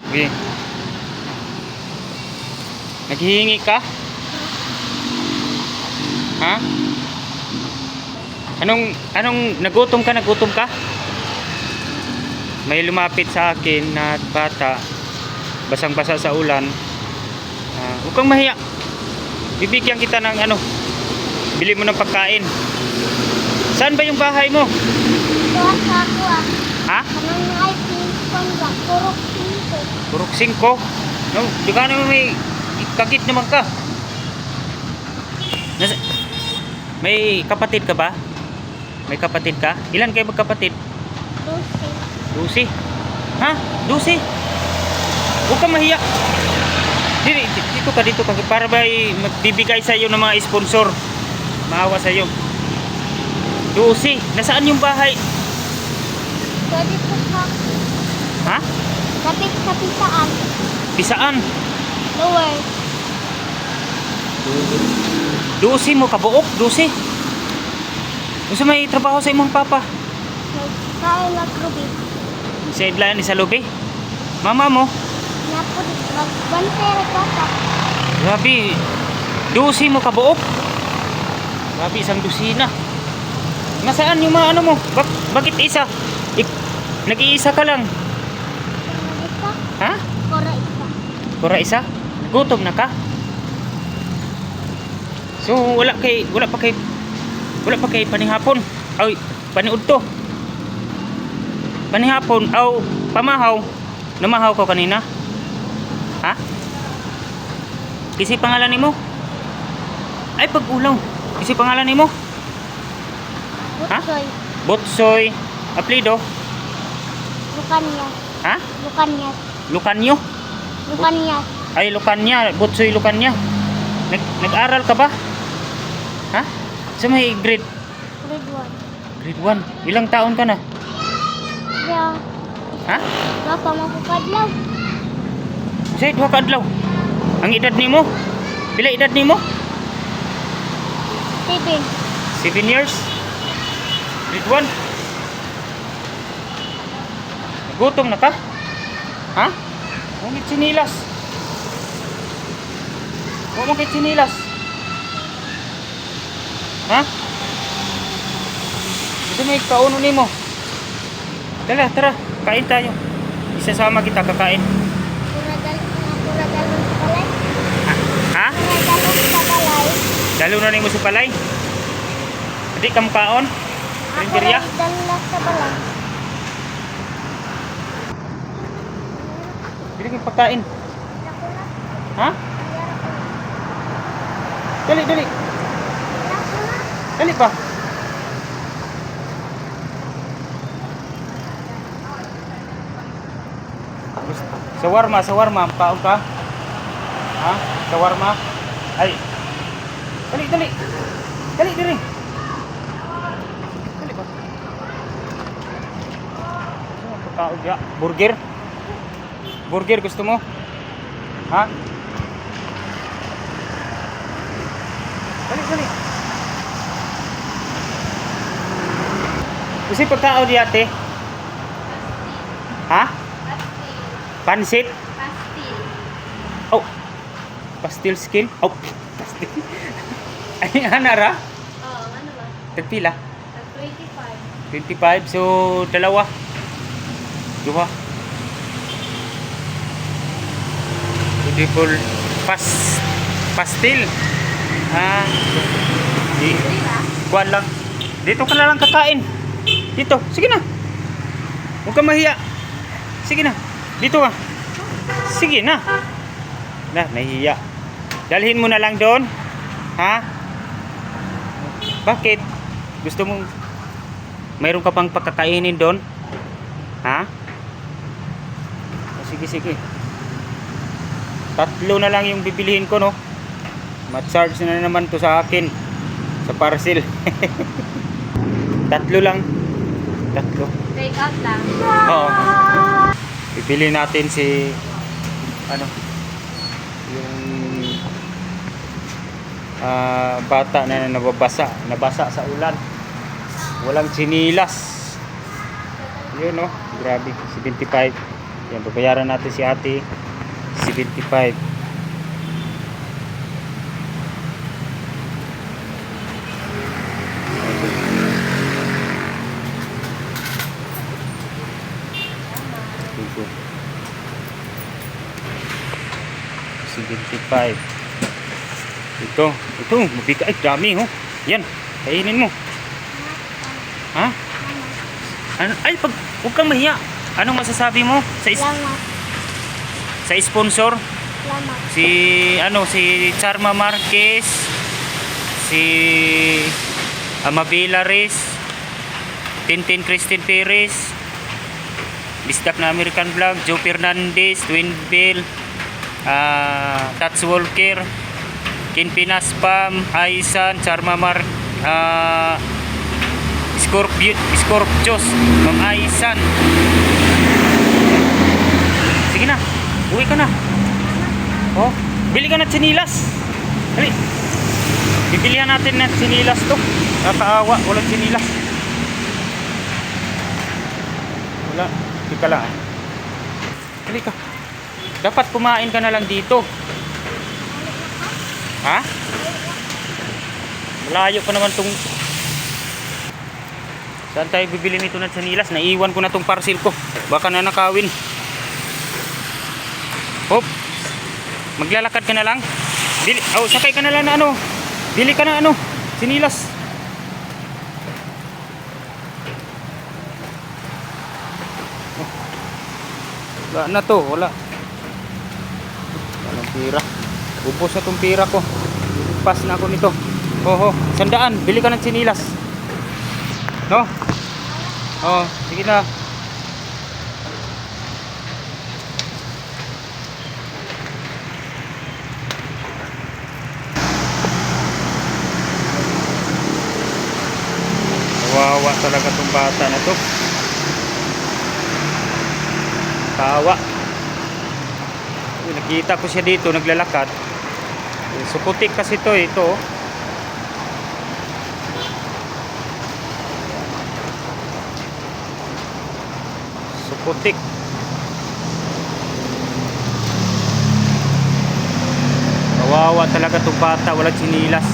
Okay. Naghihingi ka? Ha? Anong nagutom ka? Nagutom ka? May lumapit sa akin na bata, basang-basa sa ulan. Huwag kang mahiya. Bibigyan kita ng bili mo ng pagkain. Saan ba yung bahay mo? Tuwa sa ako Ha? Kanang ay pinkon ba? Purok 5. Purok 5. No, di ka naman may kagit naman ka. May kapatid ka ba? May kapatid ka? Ilan kayo magkapatid? 12. Ha? 12? Huwag kang mahiya. Dito ka. Para ba magbibigay sa iyo ng mga sponsor? Maawa sa iyo. 12. Nasaan yung bahay? Dito sa Ha? kapit sa pisaan. Pisaan? Lower. 12 mo kabuok? 12? Gusto may trabaho sa imong papa? Kaya na krubi. Sa idlaan ni sa lobby? Mama mo? Napo magbantay bata. Grabe. 12 mo kabuok? Grabe, isang dosina. Nasaan yung mga mo? Bakit isa? Nag-iisa ka lang. Isa. Ha? Kora isa. Kura isa? Gutom na ka? So wala pa kay panihapon. Ay, paniudto. Panihapon aw pamahaw. Namahaw ko kanina. Ha? Kisi pangalan nimo? Ay, pag-ulaw. Kisi pangalan nimo? Ha? Butsoy. Botsoy. Aplido? Lukanyas. Ha? Lukanyas. Lucanyo? Lukanyas. Ay, Lucania. Botsoy Lucania. Nag-aral ka ba? Ha? Sa may grade Grade 1. 1. Ilang taon ka na? Yeah. Ha? Gapa makukadlaw. Say, 2 ka adlaw. Ang edad nimo? Pila edad nimo? 7. 7 years? Grade 1? Gutom na ka? Ha? Huwag mo sinilas. Huwag mo sinilas. Ha? Gusto mo ikauno nimo? Tara, kain tayo. Isasama kita kakain. Pura dalon sa balay. Ha? Pura dalon sa balay. Dalo na nimo sa palay. Hindi ka makaon? Rinderya? Dalon sa balay. Bili kang pagkain. Ha? Dali. Dali pa. Sawarma. Paon ka? Ha? Sawarma? Ay. Dali. Dali, dali. Dali pa. Pagkaon ka? Burger gusto mo? Ha? Dali. Gusto yung pagkaon di ate? Ha? Pansit? Pastil. Oh. Pastil skin? Oh. Pastil. Ay, anara? Ano ba? Tagpila? 25. 25. So, dalawa. Duha. Beautiful pastil. Kuan lang. Dito ka na lang kakain. Dito. Sige na. Huwag kang mahiya. Sige na. Dito ka. Sige na. Nahihiya. Dalhin mo na lang doon. Ha? Bakit? Gusto mo mayroon ka pang pagkakainin doon? Ha? Sige. 3 na lang yung bibilihin ko, no? Ma-charge na naman to sa akin sa parcel. 3 lang. 3. Take out lang. Oo. Bibili natin si yung bata na nabasa sa ulan. Walang sinilas. Yun, no? Grabe. 75. Yan, babayaran natin si ate 75. Ito. 75. Ito, mabigat. Ay, dami oh. Yan, kainin mo. Ha? Ano? Ay, huwag kang mahiya. Anong masasabi mo Salamat. sa sponsor? Salamat. Si Charma Marquez, si Amabila Reyes, Tintin Christine Perez, Bisdak na American Vlog, Joe Fernandez, Twin Bill, Tats Walker, Kin Pinaspam, Aisan, Charma Scorpios, Ma'am Aisan. Sige na, uwi ka na. Oh, bili ka na tsinilas. Dali. Bibilihan natin ng tsinilas to. Nakakaawa, walang tsinilas. Wala, hindi ka lang. Dali ka. Dapat kumain ka na lang dito. Ha? Malayo pa naman tong... Saan tayo bibili nito ng tsinilas? Naiwan ko na tong parcel ko. Baka nanakawin. Hop. Maglalakad ka na lang. Sakay ka na lang na ano. Bili ka na ano. Tsinilas. Wala na to. Wala. Walang pira. Ubos na tong pira ko. Pas na ako nito. Oho. 100. Bili ka ng tsinilas. No? Oh, sige na. Kawawa talaga tong bata na to. Kawa. Nakita ko siya dito naglalakad. Sukutik kasi ito. Sukutik. Kawawa talaga tong bata, walang tsinilas.